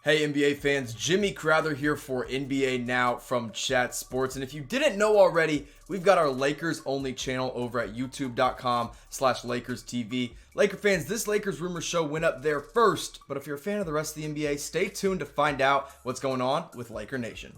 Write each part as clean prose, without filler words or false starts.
Hey NBA fans, Jimmy Crowther here for NBA Now from Chat Sports. And if you didn't know already, we've got our Lakers only channel over at youtube.com/LakersTV. Laker fans, this Lakers Rumor Show went up there first. But if you're a fan of the rest of the NBA, stay tuned to find out what's going on with Laker Nation.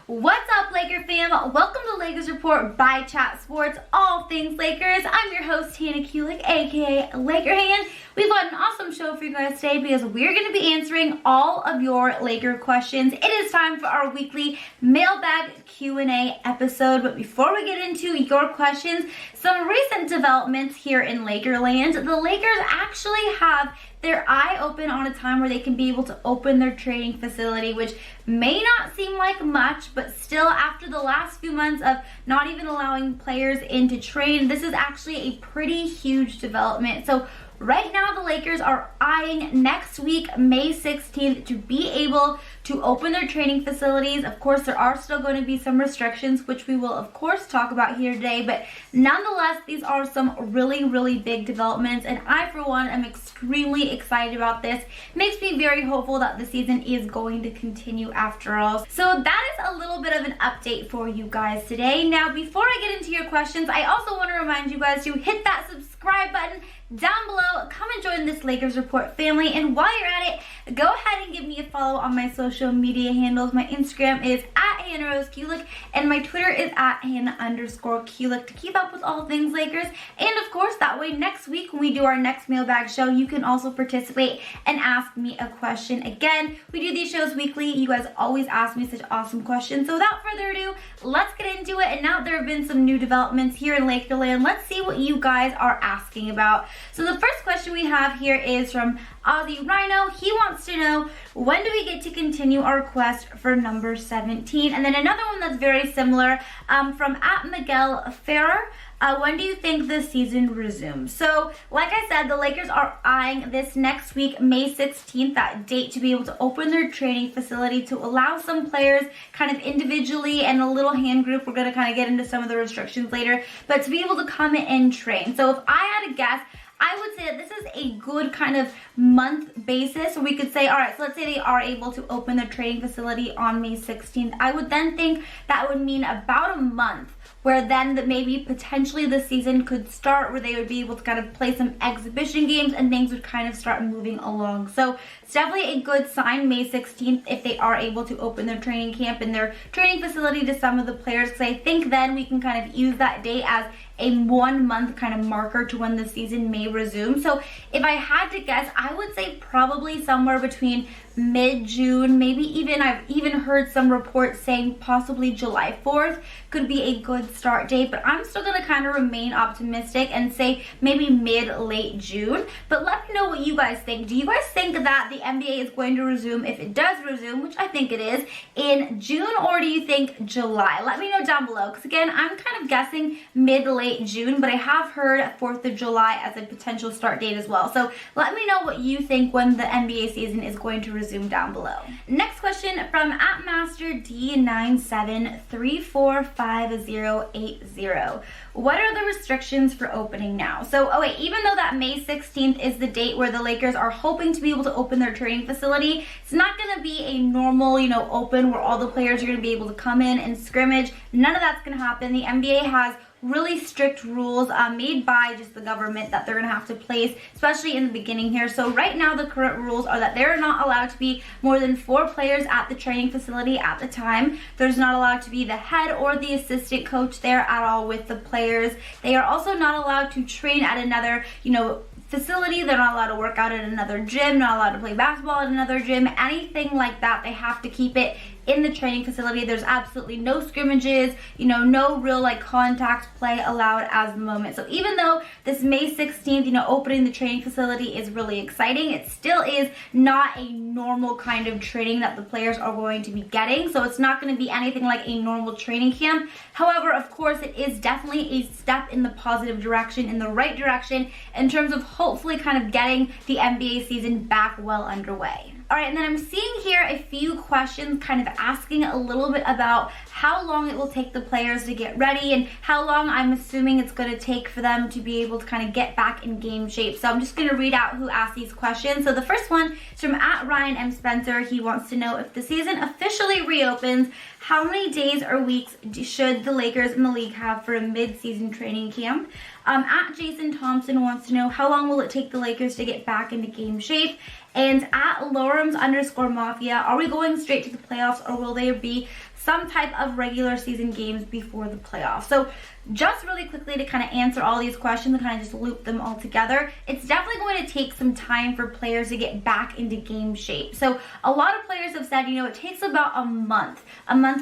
What's up, Laker fam? Welcome to Lakers Report by Chat Sports, all things Lakers. I'm your host, Hannah Kulik, aka Laker Han. We've got an awesome show for you guys today because we're going to be answering all of your Laker questions. It is time for our weekly mailbag Q&A episode. But before we get into your questions, some recent developments here in Lakerland. The Lakers actually have their eye open on a time where they can be able to open their training facility, which may not seem like much, but still, after the last few months of not even allowing players in to train, this is actually a pretty huge development. So right now, the Lakers are eyeing next week, May 16th, to be able to open their training facilities. Of course, there are still going to be some restrictions, which we will, of course, talk about here today. But nonetheless, these are some really, really big developments. And I, for one, am extremely excited about this. Makes me very hopeful that the season is going to continue after all. So that is a little bit of an update for you guys today. Now, before I get into your questions, I also want to remind you guys to hit that subscribe button down below. Come and join this Lakers Report family. And while you're at it, go ahead and give me a follow on my social media handles. My Instagram is @HannahRoseKulik and my Twitter is @Hannah_Kulik to keep up with all things Lakers. And of course, that way next week when we do our next mailbag show, you can also participate and ask me a question. Again, we do these shows weekly. You guys always ask me such awesome questions. So without further ado, let's get into it. And now there have been some new developments here in Lakerland. Let's see what you guys are asking about. So the first question we have here is from Ozzy Rhino. He wants to know, when do we get to continue our quest for number 17? And then another one that's very similar from @Miguel Ferrer. When do you think the season resumes? So, like I said, the Lakers are eyeing this next week, May 16th, that date, to be able to open their training facility to allow some players kind of individually and a little hand group. We're going to kind of get into some of the restrictions later, but to be able to come in and train. So if I had to guess, I would say that this is a good kind of month basis. So we could say, all right, so let's say they are able to open their training facility on May 16th. I would then think that would mean about a month, where then maybe potentially the season could start, where they would be able to kind of play some exhibition games and things would kind of start moving along. So it's definitely a good sign, May 16th, if they are able to open their training camp and their training facility to some of the players, because I think then we can kind of use that date as a 1 month kind of marker to when the season may resume. So if I had to guess, I would say probably somewhere between mid-June, maybe even, I've even heard some reports saying possibly July 4th could be a good start date, but I'm still going to kind of remain optimistic and say maybe mid-late June. But let me know what you guys think. Do you guys think that the NBA is going to resume, if it does resume, which I think it is, in June, or do you think July? Let me know down below, because again, I'm kind of guessing mid-late June, but I have heard 4th of July as a potential start date as well. So let me know what you think when the NBA season is going to resume down below. Next question from @MasterD97345080. What are the restrictions for opening now? So, even though that May 16th is the date where the Lakers are hoping to be able to open their training facility, it's not going to be a normal, open where all the players are going to be able to come in and scrimmage. None of that's going to happen. The NBA has really strict rules made by just the government that they're going to have to place, especially in the beginning here. So right now, the current rules are that there are not allowed to be more than 4 players at the training facility at the time. There's not allowed to be the head or the assistant coach there at all with the players. They are also not allowed to train at another, facility. They're not allowed to work out at another gym, not allowed to play basketball at another gym, anything like that. They have to keep it in the training facility. There's absolutely no scrimmages, no real contact play allowed as the moment. So even though this May 16th, opening the training facility is really exciting, it still is not a normal kind of training that the players are going to be getting. So it's not going to be anything like a normal training camp. However, of course, it is definitely a step in the positive direction, in the right direction, in terms of hopefully kind of getting the NBA season back well underway. All right, and then I'm seeing here a few questions kind of asking a little bit about how long it will take the players to get ready and how long I'm assuming it's going to take for them to be able to kind of get back in game shape. So I'm just going to read out who asked these questions. So the first one is from @Ryan M. Spencer. He wants to know, if the season officially reopens, how many days or weeks should the Lakers in the league have for a mid-season training camp? @Jason Thompson wants to know, how long will it take the Lakers to get back into game shape? And @Lorums_Mafia, are we going straight to the playoffs, or will there be some type of regular season games before the playoffs? So just really quickly to kind of answer all these questions and kind of just loop them all together, it's definitely going to take some time for players to get back into game shape. So a lot of players have said, it takes about a month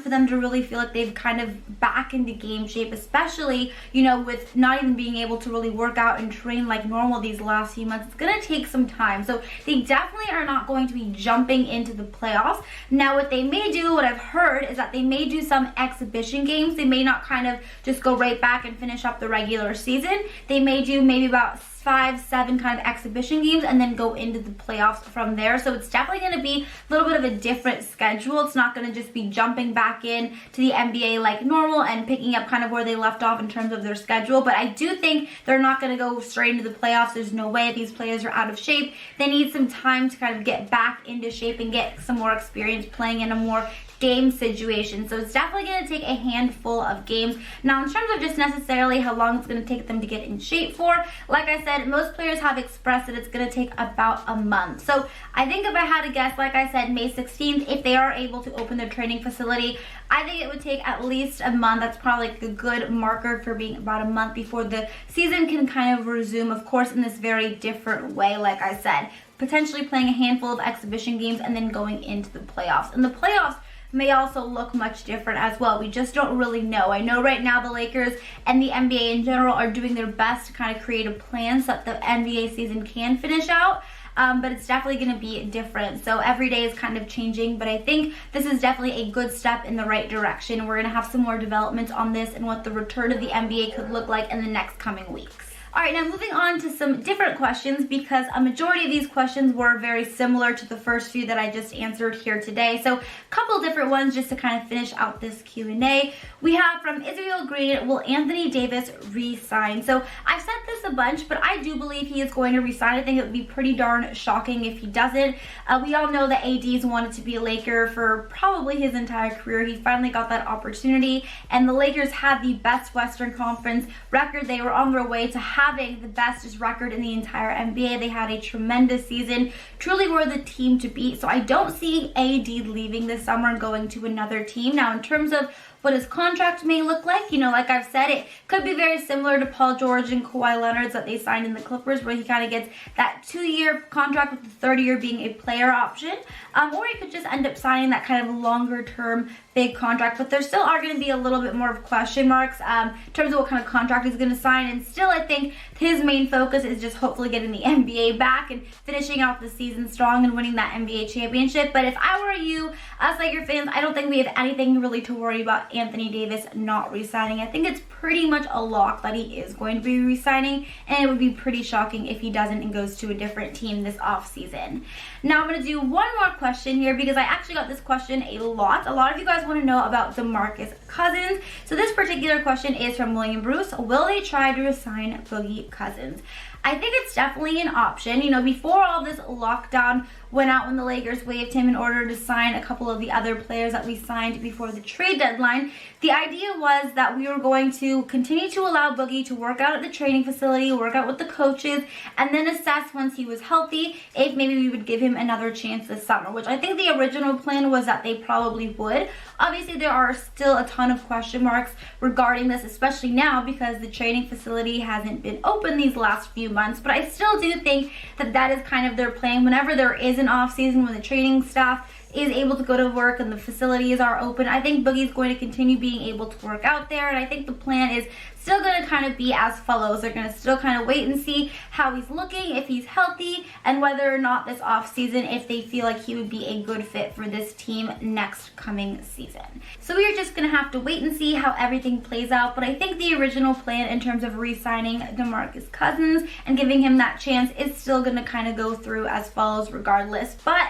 for them to really feel like they've kind of back into game shape, especially, with not even being able to really work out and train like normal these last few months. It's going to take some time. So they definitely are not going to be jumping into the playoffs. Now, what they may do, what I've heard, is that they may do some exhibition games. They may not kind of just go right back and finish up the regular season. They may do maybe about 5-7 kind of exhibition games and then go into the playoffs from there. So it's definitely going to be a little bit of a different schedule. It's not going to just be jumping back in to the NBA like normal and picking up kind of where they left off in terms of their schedule. But I do think they're not going to go straight into the playoffs. There's no way. These players are out of shape. They need some time to kind of get back into shape and get some more experience playing in a more game situation. So it's definitely going to take a handful of games. Now, in terms of just necessarily how long it's going to take them to get in shape for, like I said, most players have expressed that it's going to take about a month. So I think if I had to guess, like I said, May 16th, if they are able to open their training facility, I think it would take at least a month. That's probably like a good marker for being about a month before the season can kind of resume, of course, in this very different way, like I said, potentially playing a handful of exhibition games and then going into the playoffs. And the playoffs may also look much different as well. We just don't really know. I know right now the Lakers and the NBA in general are doing their best to kind of create a plan so that the NBA season can finish out. But it's definitely going to be different. So every day is kind of changing, but I think this is definitely a good step in the right direction. We're going to have some more developments on this and what the return of the NBA could look like in the next coming weeks. All right, now moving on to some different questions, because a majority of these questions were very similar to the first few that I just answered here today. So a couple different ones just to kind of finish out this Q&A. We have from Israel Green, will Anthony Davis re-sign? So I've said this a bunch, but I do believe he is going to re-sign. I think it would be pretty darn shocking if he doesn't. We all know that AD's wanted to be a Laker for probably his entire career. He finally got that opportunity, and the Lakers had the best Western Conference record. They were on their way to having the bestest record in the entire NBA. They had a tremendous season, truly were the team to beat. So I don't see AD leaving this summer and going to another team. Now, in terms of what his contract may look like, like I've said, it could be very similar to Paul George and Kawhi Leonard's that they signed in the Clippers, where he kind of gets that 2-year contract with the third year being a player option, or he could just end up signing that kind of longer term big contract. But there still are going to be a little bit more of question marks in terms of what kind of contract he's going to sign, and still I think his main focus is just hopefully getting the NBA back and finishing out the season strong and winning that NBA championship. But if I were you, us Laker fans, I don't think we have anything really to worry about Anthony Davis not re-signing. I think it's pretty much a lock that he is going to be re-signing, and it would be pretty shocking if he doesn't and goes to a different team this offseason. Now I'm going to do one more question here, because I actually got this question a lot. A lot of you guys want to know about Demarcus Cousins. So this particular question is from William Bruce. Will they try to resign Boogie Cousins? I think it's definitely an option. Before all this lockdown went out, when the Lakers waived him in order to sign a couple of the other players that we signed before the trade deadline, the idea was that we were going to continue to allow Boogie to work out at the training facility, work out with the coaches, and then assess once he was healthy if maybe we would give him another chance this summer, which I think the original plan was that they probably would. Obviously, there are still a ton of question marks regarding this, especially now because the training facility hasn't been open these last few months, but I still do think that that is kind of their plan. Whenever there is an off season, when the training staff is able to go to work and the facilities are open, I think Boogie's going to continue being able to work out there, and I think the plan is still going to kind of be as follows. They're going to still kind of wait and see how he's looking, if he's healthy, and whether or not this off season, if they feel like he would be a good fit for this team next coming season. So we are just going to have to wait and see how everything plays out, but I think the original plan in terms of re-signing Demarcus Cousins and giving him that chance is still going to kind of go through as follows regardless. But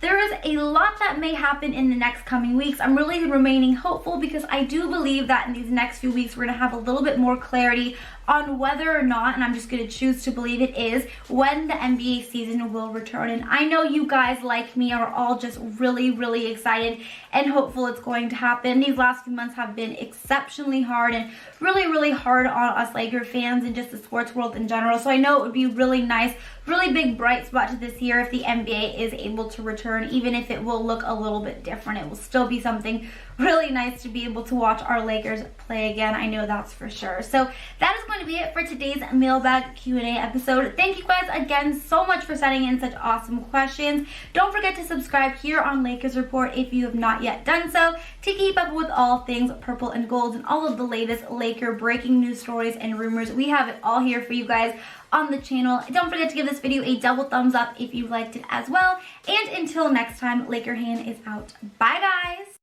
there is a lot that may happen in the next coming weeks. I'm really remaining hopeful because I do believe that in these next few weeks, we're going to have a little bit more clarity on whether or not, and I'm just going to choose to believe it is, when the NBA season will return. And I know you guys, like me, are all just really, really excited and hopeful it's going to happen. These last few months have been exceptionally hard and really, really hard on us Laker fans and just the sports world in general. So I know it would be really nice, really big bright spot to this year if the NBA is able to return, even if it will look a little bit different. It will still be something really nice to be able to watch our Lakers play again. I know that's for sure. So that is going to be it for today's mailbag Q&A episode. Thank you guys again so much for sending in such awesome questions. Don't forget to subscribe here on Lakers Report if you have not yet done so to keep up with all things purple and gold and all of the latest Laker breaking news stories and rumors. We have it all here for you guys on the channel. Don't forget to give this video a double thumbs up if you liked it as well. And until next time, Laker Hand is out. Bye guys!